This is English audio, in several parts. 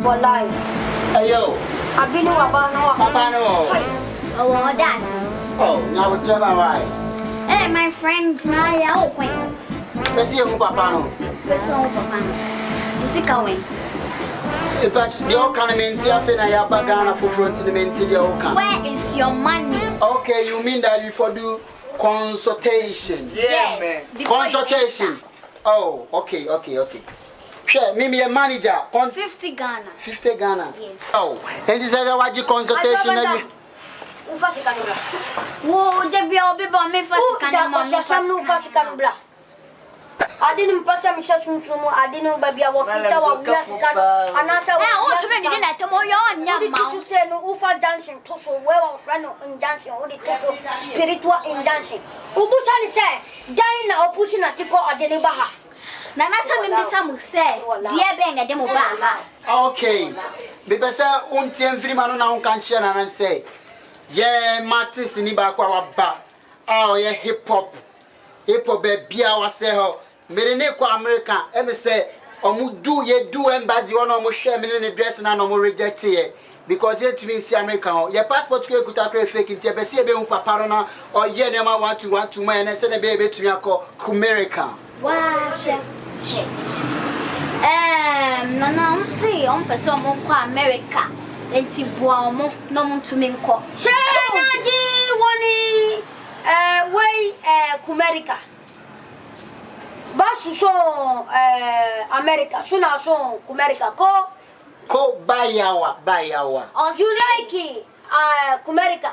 Wallahi. Ayo. Abinu abano. Abano. Oh, that's. Oh, now what's up, why? Hey, my friend, now you're open. Let's see you, Papa. Let's see you, Papa. To see Kawen. In fact, the old kind of minty, I think I have a Ghana for front to the minty, the old kind. Where is your money? Okay, you mean that before do consultation? Yeah, yes, man. Consultation. Oh, okay. Sure, me a manager. 50 Ghana. 50 Ghana. Yes. Oh, and this is what you consultation. Ufasi kanubla. Wo, debi obi ba me fasi kanubla. Adinu mpasa misha sunsumu adinu babia wafita wa ulasi kanu anasa wa ulasi kanu na tomo yo nyama no ufa dancing toso wewa frano in dancing odi toso spiritual in dancing ubusa ni se dai na opusi na tipo adinu baha na nasa mbisa mu se die be nga demo ba okay bebe se unti mfiri manu na unkanchia na nan say yeah Martis ni ba kwa ba yeah hip hop be bia wa se ho mere ne kwa America e me say omu do embassy one omu share me ne dress na no mo reject ye because it means America ho your passport ku ekuta kra fake nti e be se be hu papa ro na o ye ne ma 1 ma na se ne be betumi akọ KUMERICA wa she no see on person mo kwa America enti bua omo no mo tumi nko she na di woni way KUMERICA basu so America suna so KUMERICA ko bayawa you like it KUMERICA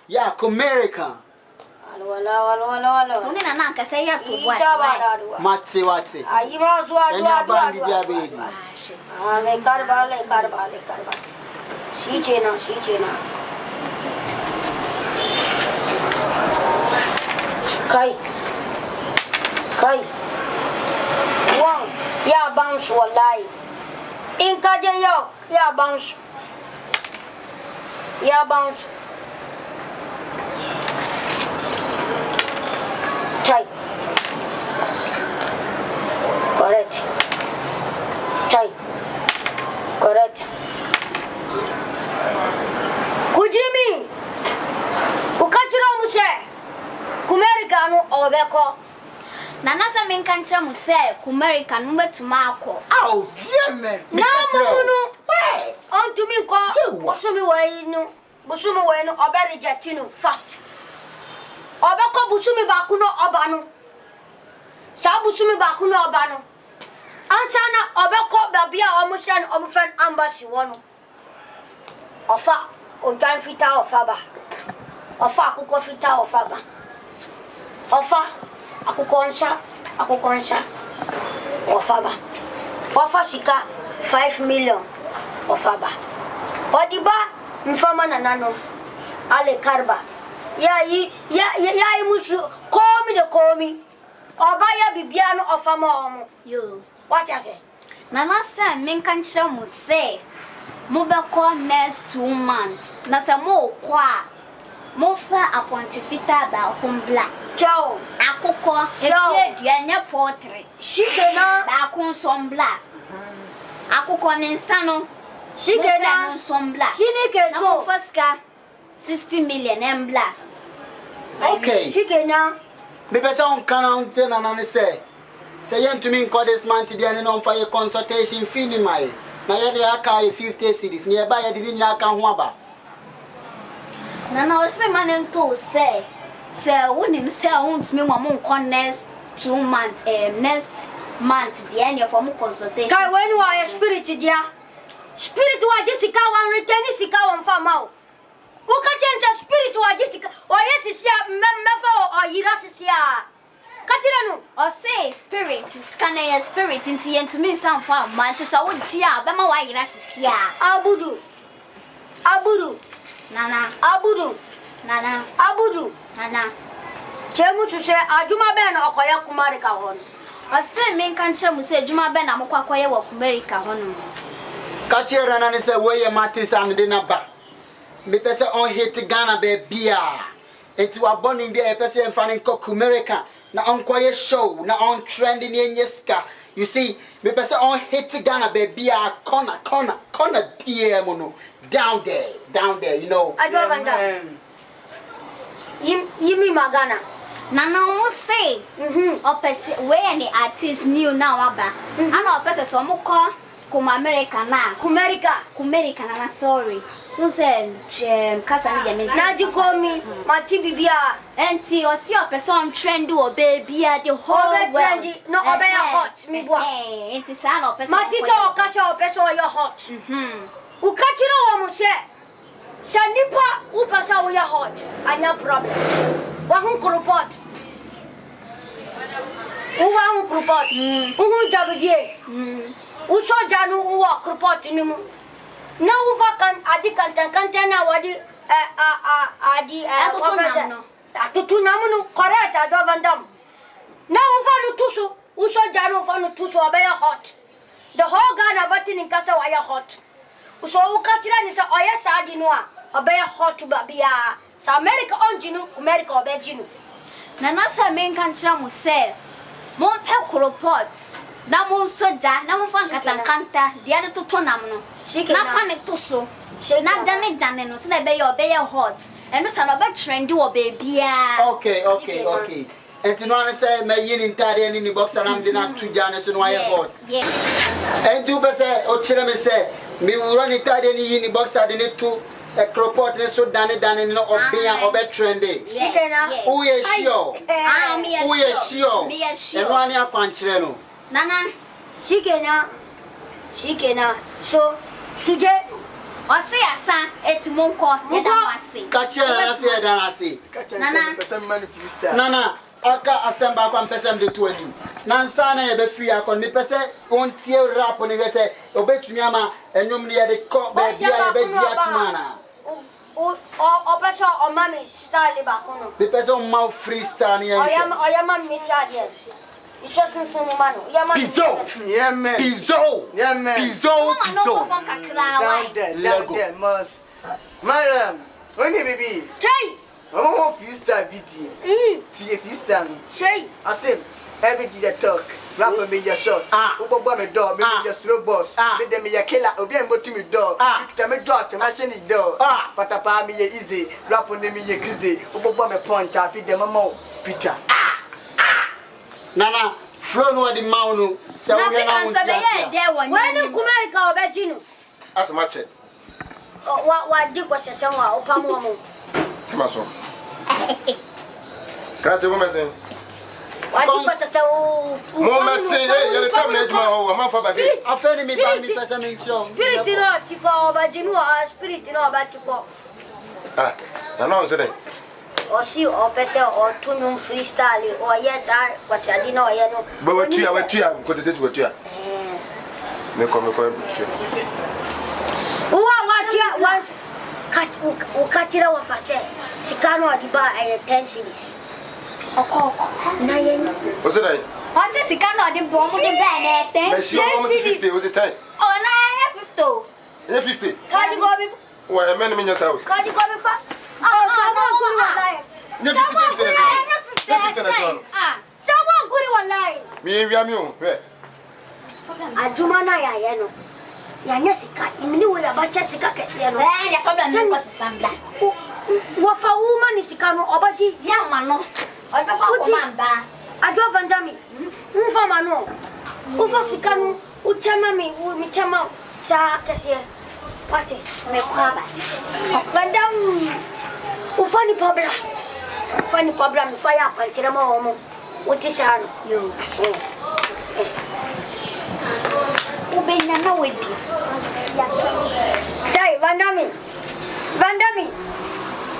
yeah KUMERICA wala uni na nanka say ya to boy matse ayima so adu le karba sichena kai wow ya bounce wallahi in kaje yo ya bounce chai correct kujimi ukachiro muse KUMERICA no obeko na nasa menkancha mu say KUMERICA no betuma akọ oh yeah man na munu we on to me ko busumi we no obe reject no fast obeko busumi ba ku no oba no sa busumi ba ku no oba no ansa na obeko ba bia omo shan omo friend embassy wono ofa o tan fita ofa ba ofa akụkọ fita ofa ba ofa akụkọ nsa ofa ba ofa sika 5 million ofa ba odiba mfama na nano ale karba ya musu komi oba ya bibia no ofa ma omo yo what you say na nasa menkancha mu say mo be call next 2 months na se mo kwa mo fa appointifita ba kumbla ciao akụkọ efie duanya poetry shigena ba kunsombla akụkọ ni nsano shigena kunsombla shinike na so mo faska 60 million embla okay shigena bebe se on kana on te na na say yen to me call this man today and on for your consultation fee ni mai na ye dey aka 50 cedis ni e ba ye dey nya aka ho aba na osme manen to say wonim say won't me mo next 2 months next month the end of our consultation kai when you are spirit dia spirit wa jisika wan return sika wan fama o ka change spirit wa jisika o yesi mefa o yira sisia katira no o say spirit scan your spirit into into me some far man so wo gia be ma wa yira sisia abudu nana chemu chuse aduma be na okoye KUMERICA hon o say men kan chemu say aduma be na mokwa koye wa KUMERICA hon kachira na ne say we ye Martis am de na ba me pese on hit Ghana be bia enti wa boni bia e pese emfa ne KUMERICA na onkoye show na on trending yenyeska. You see, me person on hit Ghana baby a corner PM no down there, you know. Adwoa Vandam. Yimi magana. Nana mo say, opese we any artist new now aba. Ana opese so mo ko KUMERICA na. KUMERICA na sorry. Who said kasa me dem. Na ji call me Mati bibia. Enti o si opese on trend o baby the whole world. Trendy no obe ya hot me boa. Enti sa na opese. Mati so okasha opese o ya hot. Ukachiro wo mo se. Shanipa upasa o ya hot. Anya problem. Wa hun report. Uwa hun report. Uhu jabuje. Uso janu uwa report ni mu. Na uva kan adi kan na wadi adi atutu namu correct Adwoa Vandam. Na uva no tuso uso janu uva no tuso obeya hot. The whole Ghana button in kasa wa ya hot. Uso ukatira ni sa oya sa adi no a obeya hot babia. Sa America on jinu KUMERICA obe jinu. Na sa men kan kira mo say mo pe report. Na mo soja na mo fan kanta dia de toto nam no na fa ne to so na dane no se na be ye hot eno sa no be trendy wo baby a okay enti no an say me yin intare ni box and am de na tu jane so no aye hot enti u be say o kire me say me wura ni intare ni yin box ade ne tu a report ne so dane no obia obe trendy who is sure eno ani akwankire no Nana Shikena so suje Ose asa etimonko yedamase kache ase yedamase Nana aka asemba kwa mpesem de tuadi nansa na ye be free akon me pese won tie rap ni be se obetumi ama enwum ne ye de ko be dia ye be dia tumana o becho o mami style ba kono me pese o ma freestyle ni ye oyama mi charge Pizo. Mallam, when you baby. Jay. Oh, Fista video. See Fista. Jay. I say, every day talk. Rapper me your shots. Ubo me door, me your slow boss. Me dem me your killer. Obi am to me door. Picture me door, to machine it door. Patapa me easy. Rapper me your crazy. Ubo me punch. I feed them more. Peter. Nana, flow no di maunu. Se wo na won when KUMERICA obejinu. As much. Wa di ko sese wa opamu mo. Come so. Krate mo mesen. Wa di ko sese o. Mo mesen e yele tam na ejuma ho, ma fa ba bi. Afeni mi ba mi pesa mi nchiro. Spirit no tiko obejinu a spirit no obatiko. Na no nse dey. Osi opese o tunum freestyle o yesa kwashadi na oye no Ba wetua ko tete wetua me ko wetua wa once ukatira wa fashe sikano adiba 10 series oko na yen o se dai o se sikano adibo mo de ba na 10 50 o se tai o na 50 50 kadi go bi wa e men me nya house kadi go bi fa guri wallahi nya 50 Sawa guri wallahi mi wi ami o we ajuma na ya yeno ya nyesika imini wo ya bacha sika kese no ya problem me ko sambla wa fa uma ni sika no obadi ya mano o ta ko mamba Adwoa Vandam mfa mano ufa sika no uchama mi chama sa kese pati me kwaba Vandam ufani problem fire kwantira ma omo utishano yo ubenya na wedi Jai Vandam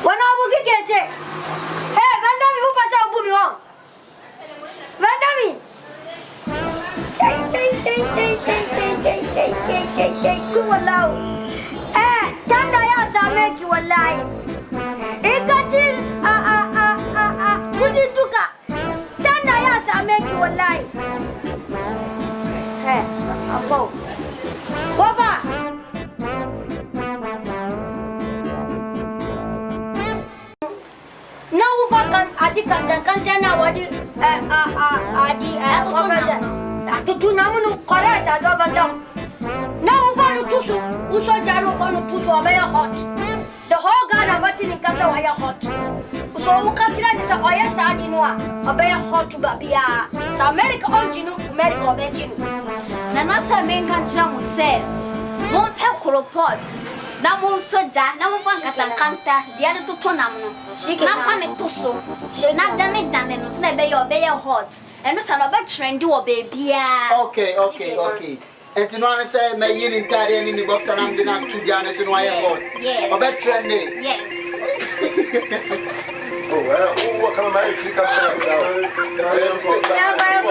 wana obuki kete hey Vandam upacha obumi won Vandam Jai kuwalau tanda ya sameki wallahi ikatir kudi tuka tanda ya sameki wallahi Abo. Baba. Na ufa kan adi kan na wadi Atutu namu correct ado Vandam. Now ufanu tusu, uso jaro ufanu tusu obey hot. The whole Ghana button in Kata wire hot. So ukatira disa oya sadi noa obey hot to babia. So America on jinu, America obey jinu. Nana sa men kanchira mo se. Mo pe pot. Na mo soja, na mo fan katankanta, dia de to nam no. Na fan tusu. Na dane no so na be hot. And no sa no be trendy wo babia. Okay. And to know say me yin in carry in the box and I'm the not 2 Janes in wire hot. Yes. Obe trendy. Yes. Oh well, what kind of man if you come Yeah, bye.